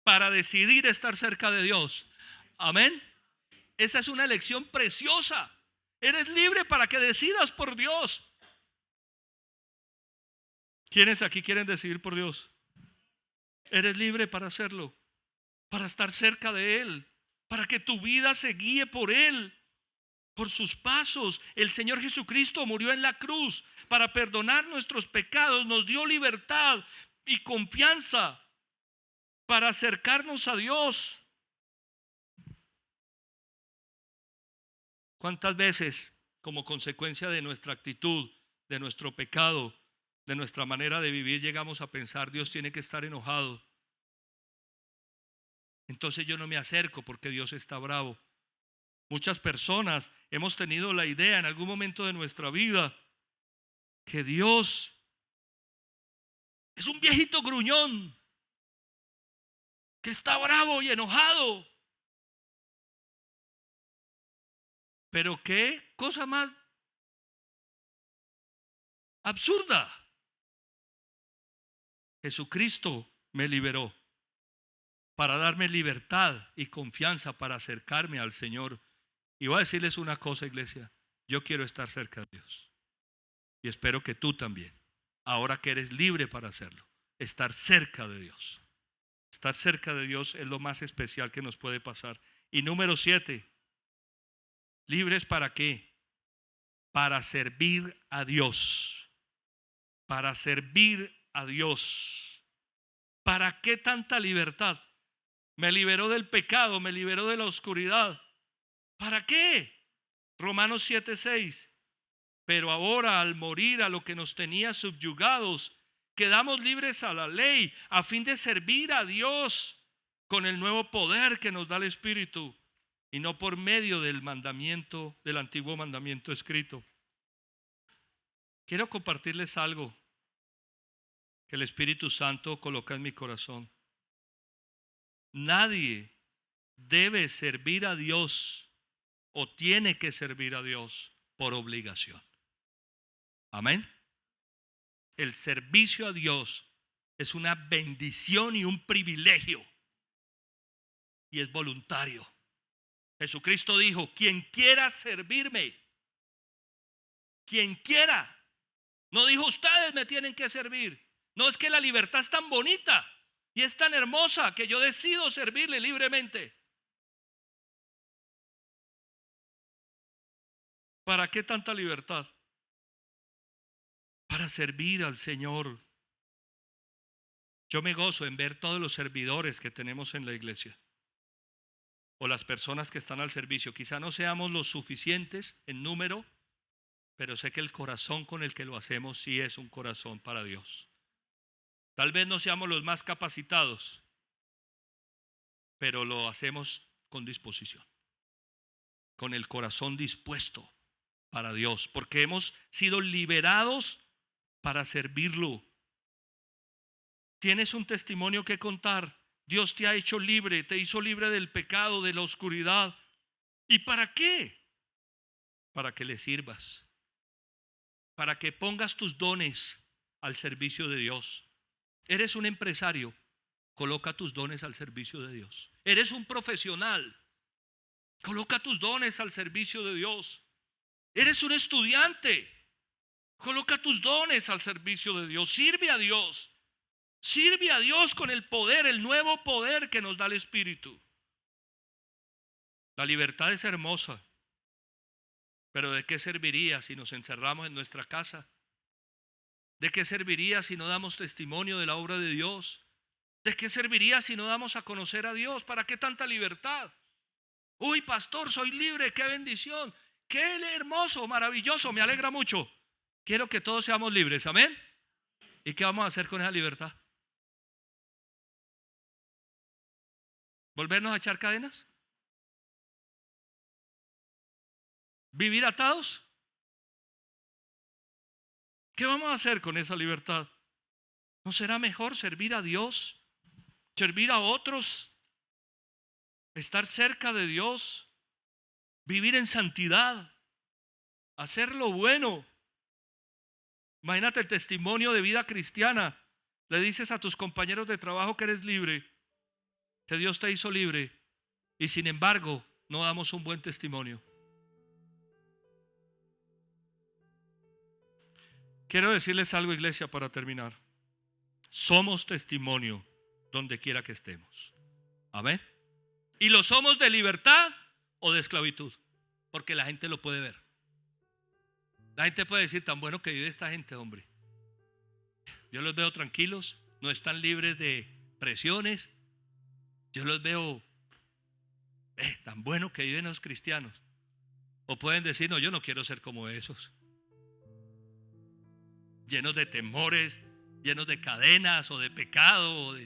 Speaker 1: para decidir estar cerca de Dios. Amén. Esa es una elección preciosa. Eres libre para que decidas por Dios. ¿Quiénes aquí quieren decidir por Dios? Eres libre para hacerlo, para estar cerca de Él, para que tu vida se guíe por Él, por sus pasos. El Señor Jesucristo murió en la cruz para perdonar nuestros pecados, nos dio libertad y confianza para acercarnos a Dios. ¿Cuántas veces, como consecuencia de nuestra actitud, de nuestro pecado, de nuestra manera de vivir, llegamos a pensar: Dios tiene que estar enojado, entonces yo no me acerco porque Dios está bravo? Muchas personas hemos tenido la idea en algún momento de nuestra vida que Dios es un viejito gruñón que está bravo y enojado. Pero qué cosa más absurda. Jesucristo me liberó para darme libertad y confianza para acercarme al Señor. Y voy a decirles una cosa, iglesia: yo quiero estar cerca de Dios, y espero que tú también, ahora que eres libre para hacerlo, estar cerca de Dios. Estar cerca de Dios es lo más especial que nos puede pasar. Y número 7, ¿libres para qué? Para servir a Dios. Para servir a Dios. ¿Para qué tanta libertad? Me liberó del pecado, me liberó de la oscuridad. ¿Para qué? Romanos 7:6. Pero ahora, al morir a lo que nos tenía subyugados, quedamos libres a la ley a fin de servir a Dios con el nuevo poder que nos da el Espíritu y no por medio del mandamiento, del antiguo mandamiento escrito. Quiero compartirles algo que el Espíritu Santo coloca en mi corazón. Nadie debe servir a Dios o tiene que servir a Dios por obligación. Amén. El servicio a Dios es una bendición y un privilegio y es voluntario. Jesucristo dijo: quien quiera servirme, quien quiera. No dijo: ustedes me tienen que servir. No, es que la libertad es tan bonita y es tan hermosa que yo decido servirle libremente. ¿Para qué tanta libertad? Para servir al Señor. Yo me gozo en ver todos los servidores que tenemos en la iglesia o las personas que están al servicio. Quizá no seamos los suficientes en número, pero sé que el corazón con el que lo hacemos sí es un corazón para Dios. Tal vez no seamos los más capacitados, pero lo hacemos con disposición, con el corazón dispuesto para Dios, porque hemos sido liberados para servirlo. Tienes un testimonio que contar. Dios te ha hecho libre, te hizo libre del pecado, de la oscuridad. ¿Y para qué? Para que le sirvas, para que pongas tus dones al servicio de Dios. Eres un empresario, coloca tus dones al servicio de Dios. Eres un profesional, coloca tus dones al servicio de Dios. Eres un estudiante, coloca tus dones al servicio de Dios. Sirve a Dios. Sirve a Dios con el poder, el nuevo poder que nos da el Espíritu. La libertad es hermosa, pero ¿de qué serviría si nos encerramos en nuestra casa? ¿De qué serviría si no damos testimonio de la obra de Dios? ¿De qué serviría si no damos a conocer a Dios? ¿Para qué tanta libertad? Uy, pastor, soy libre, qué bendición, qué hermoso, maravilloso, me alegra mucho. Quiero que todos seamos libres, amén. ¿Y qué vamos a hacer con esa libertad? ¿Volvernos a echar cadenas? ¿Vivir atados? ¿Qué vamos a hacer con esa libertad? ¿No será mejor servir a Dios, servir a otros, estar cerca de Dios, vivir en santidad, hacer lo bueno? Imagínate el testimonio de vida cristiana. Le dices a tus compañeros de trabajo que eres libre, que Dios te hizo libre, y sin embargo no damos un buen testimonio. Quiero decirles algo, iglesia, para terminar. Somos testimonio donde quiera que estemos. Amén. Y lo somos de libertad o de esclavitud, porque la gente lo puede ver. La gente puede decir: tan bueno que vive esta gente, hombre. Yo los veo tranquilos, no están libres de presiones. Yo los veo tan bueno que viven los cristianos. O pueden decir: no, yo no quiero ser como esos, llenos de temores, llenos de cadenas o de pecado.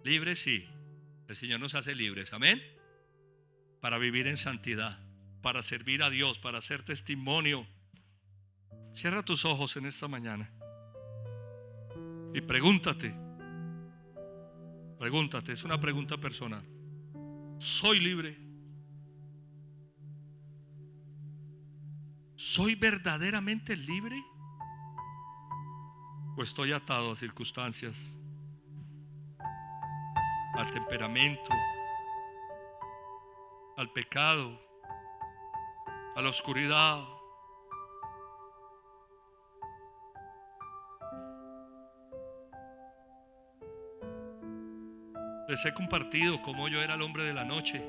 Speaker 1: Libres, sí. El Señor nos hace libres, amén. Para vivir en santidad, para servir a Dios, para hacer testimonio. Cierra tus ojos en esta mañana y pregúntate, es una pregunta personal. ¿Soy libre? ¿Soy verdaderamente libre? ¿O estoy atado a circunstancias, al temperamento, al pecado, a la oscuridad? Les he compartido cómo yo era el hombre de la noche.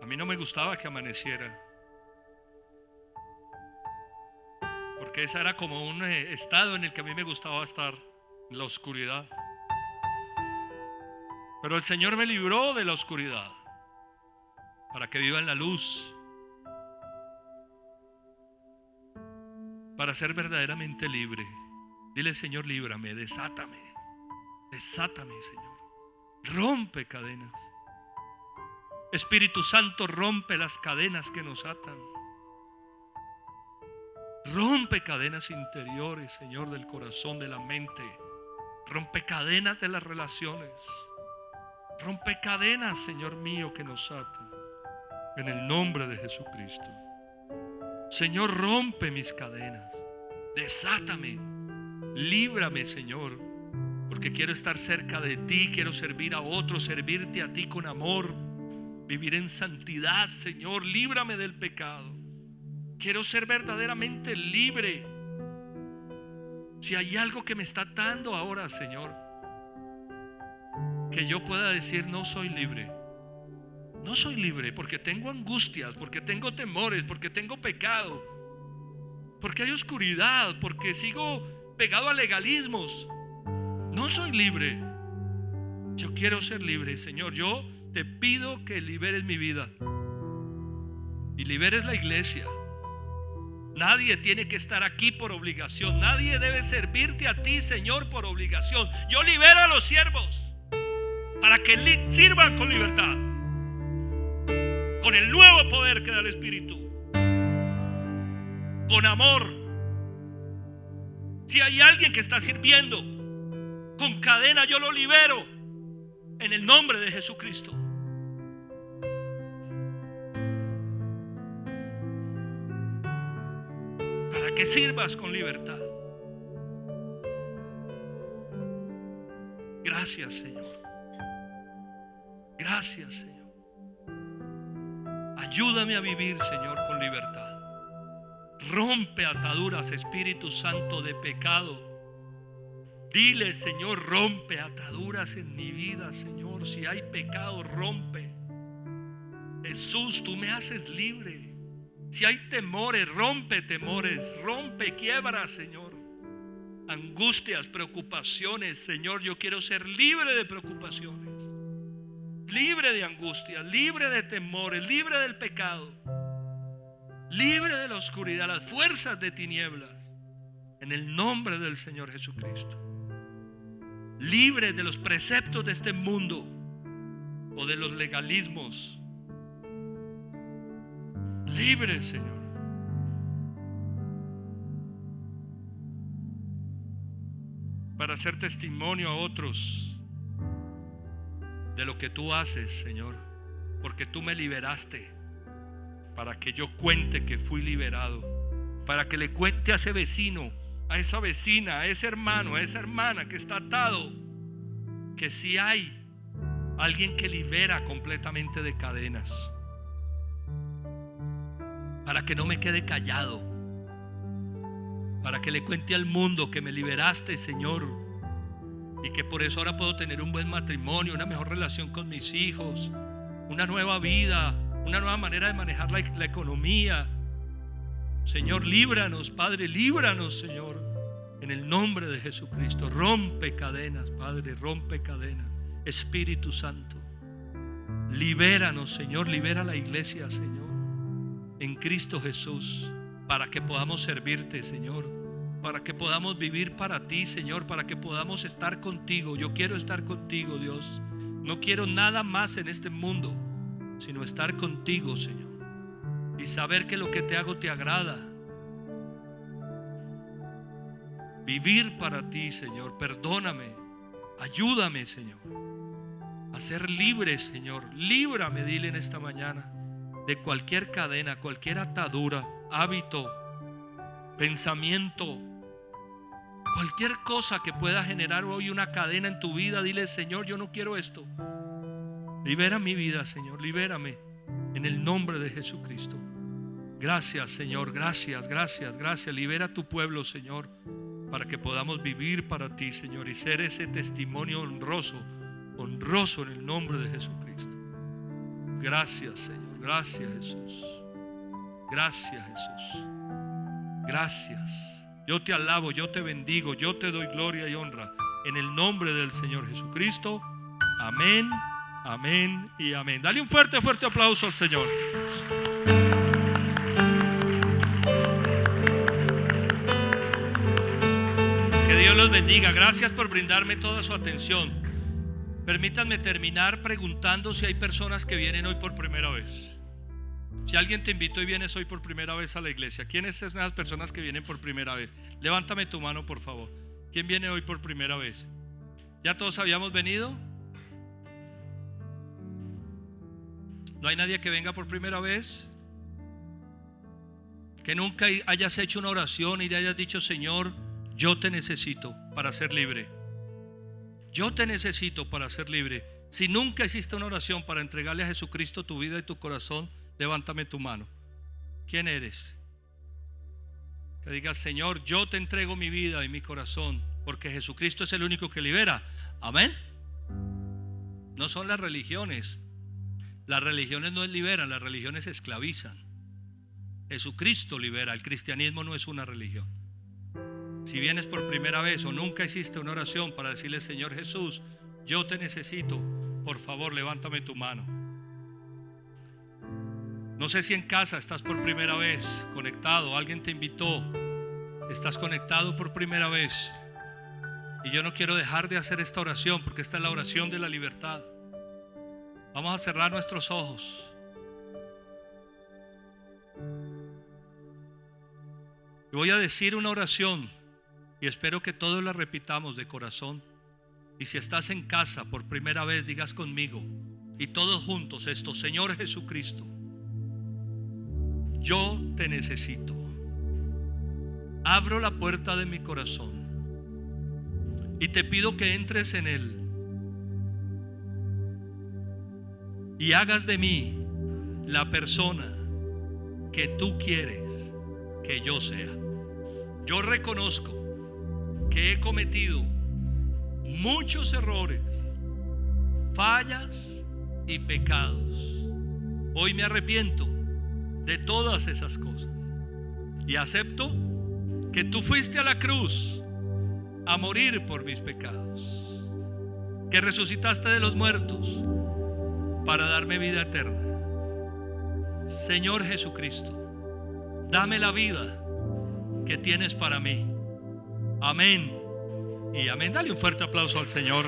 Speaker 1: A mí no me gustaba que amaneciera, porque ese era como un estado en el que a mí me gustaba estar, en la oscuridad. Pero el Señor me libró de la oscuridad para que viva en la luz. para ser verdaderamente libre. Dile: Señor, líbrame, desátame, desátame, Señor. Rompe cadenas. Espíritu Santo, rompe las cadenas que nos atan. Rompe cadenas interiores, Señor, del corazón, de la mente. Rompe cadenas de las relaciones. Rompe cadenas, Señor mío, que nos atan. En el nombre de Jesucristo. Señor, rompe mis cadenas. Desátame. Líbrame, Señor. Porque quiero estar cerca de ti. Quiero servir a otros, servirte a ti con amor. Vivir en santidad, Señor. Líbrame del pecado. Quiero ser verdaderamente libre. Si hay algo que me está atando ahora, Señor, que yo pueda decir: no soy libre. No soy libre porque tengo angustias, porque tengo temores, porque tengo pecado, porque hay oscuridad, porque sigo pegado a legalismos. No soy libre. Yo quiero ser libre, Señor. Yo te pido que liberes mi vida y liberes la iglesia. Nadie tiene que estar aquí por obligación. Nadie debe servirte a ti, Señor, por obligación. Yo libero a los siervos para que sirvan con libertad, con el nuevo poder que da el Espíritu, con amor. Si hay alguien que está sirviendo con cadena, yo lo libero en el nombre de Jesucristo. Para que sirvas con libertad. Gracias, Señor. Gracias, Señor. Ayúdame a vivir, Señor, con libertad. Rompe ataduras, Espíritu Santo, de pecado. Dile: Señor, rompe ataduras en mi vida, Señor. Si hay pecado, rompe. Jesús, tú me haces libre. Si hay temores, rompe temores. Rompe, quiebra, Señor. Angustias, preocupaciones, Señor. Yo quiero ser libre de preocupaciones, libre de angustias, libre de temores, libre del pecado, libre de la oscuridad, las fuerzas de tinieblas, en el nombre del Señor Jesucristo. Libre de los preceptos de este mundo o de los legalismos. Libre, Señor. Para hacer testimonio a otros de lo que tú haces, Señor, porque tú me liberaste, para que yo cuente que fui liberado, para que le cuente a ese vecino, a esa vecina, a ese hermano, a esa hermana que está atado, que si hay alguien que libera completamente de cadenas, para que no me quede callado, para que le cuente al mundo que me liberaste, Señor, y que por eso ahora puedo tener un buen matrimonio, una mejor relación con mis hijos, una nueva vida, una nueva manera de manejar la economía. Señor, líbranos, Padre, líbranos, Señor, en el nombre de Jesucristo. Rompe cadenas, Padre, rompe cadenas. Espíritu Santo, libéranos, Señor, libera la iglesia, Señor, en Cristo Jesús, para que podamos servirte, Señor, para que podamos vivir para ti, Señor, para que podamos estar contigo. Yo quiero estar contigo, Dios. No quiero nada más en este mundo, sino estar contigo, Señor, y saber que lo que te hago te agrada. Vivir para ti, Señor. Perdóname, ayúdame, Señor, a ser libre, Señor. Líbrame, dile en esta mañana, de cualquier cadena, cualquier atadura, hábito, pensamiento, cualquier cosa que pueda generar hoy una cadena en tu vida. Dile: Señor, yo no quiero esto. Libera mi vida, Señor, libérame en el nombre de Jesucristo. Gracias, Señor, gracias, gracias, gracias. Libera a tu pueblo, Señor, para que podamos vivir para ti, Señor, y ser ese testimonio honroso, honroso en el nombre de Jesucristo. Gracias, Señor, gracias, Jesús. Gracias, Jesús. Gracias. Yo te alabo, yo te bendigo, yo te doy gloria y honra en el nombre del Señor Jesucristo. Amén, amén y amén. Dale un fuerte, fuerte aplauso al Señor. Dios los bendiga. Gracias por brindarme toda su atención. Permítanme terminar preguntando si hay personas que vienen hoy por primera vez. Si alguien te invitó y vienes hoy por primera vez a la iglesia, ¿quiénes son esas personas que vienen por primera vez? Levántame tu mano, por favor. ¿Quién viene hoy por primera vez? ¿Ya todos habíamos venido? ¿No hay nadie que venga por primera vez? Que nunca hayas hecho una oración y le hayas dicho: Señor, yo te necesito para ser libre. Yo te necesito para ser libre. Si nunca hiciste una oración para entregarle a Jesucristo tu vida y tu corazón, levántame tu mano. ¿Quién eres? Que digas: Señor, yo te entrego mi vida y mi corazón, porque Jesucristo es el único que libera. Amén. No son las religiones. Las religiones no liberan, las religiones esclavizan. Jesucristo libera. El cristianismo no es una religión. Si vienes por primera vez o nunca hiciste una oración para decirle: Señor Jesús, yo te necesito, por favor, levántame tu mano. No sé si en casa estás por primera vez conectado, alguien te invitó, estás conectado por primera vez. Y yo no quiero dejar de hacer esta oración, porque esta es la oración de la libertad. Vamos a cerrar nuestros ojos. Y voy a decir una oración y espero que todos la repitamos de corazón. Y si estás en casa por primera vez, digas conmigo y todos juntos esto: Señor Jesucristo, yo te necesito. Abro la puerta de mi corazón y te pido que entres en él y hagas de mí la persona que tú quieres que yo sea. Yo reconozco que he cometido muchos errores, fallas y pecados. Hoy me arrepiento de todas esas cosas y acepto que tú fuiste a la cruz a morir por mis pecados, que resucitaste de los muertos para darme vida eterna. Señor Jesucristo, dame la vida que tienes para mí. Amén y amén. Dale un fuerte aplauso al Señor.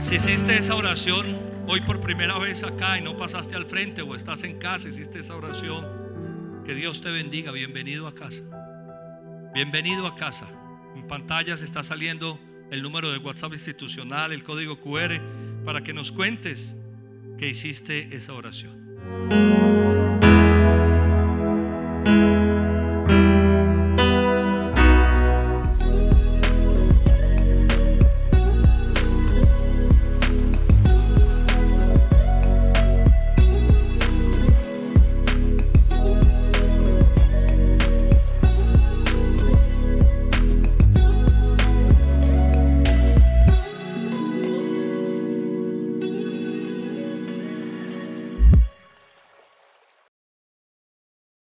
Speaker 1: Si hiciste esa oración hoy por primera vez acá y no pasaste al frente, o estás en casa, hiciste esa oración, que Dios te bendiga. Bienvenido a casa. Bienvenido a casa. En pantallas está saliendo el número de WhatsApp institucional, el código QR, para que nos cuentes que hiciste esa oración.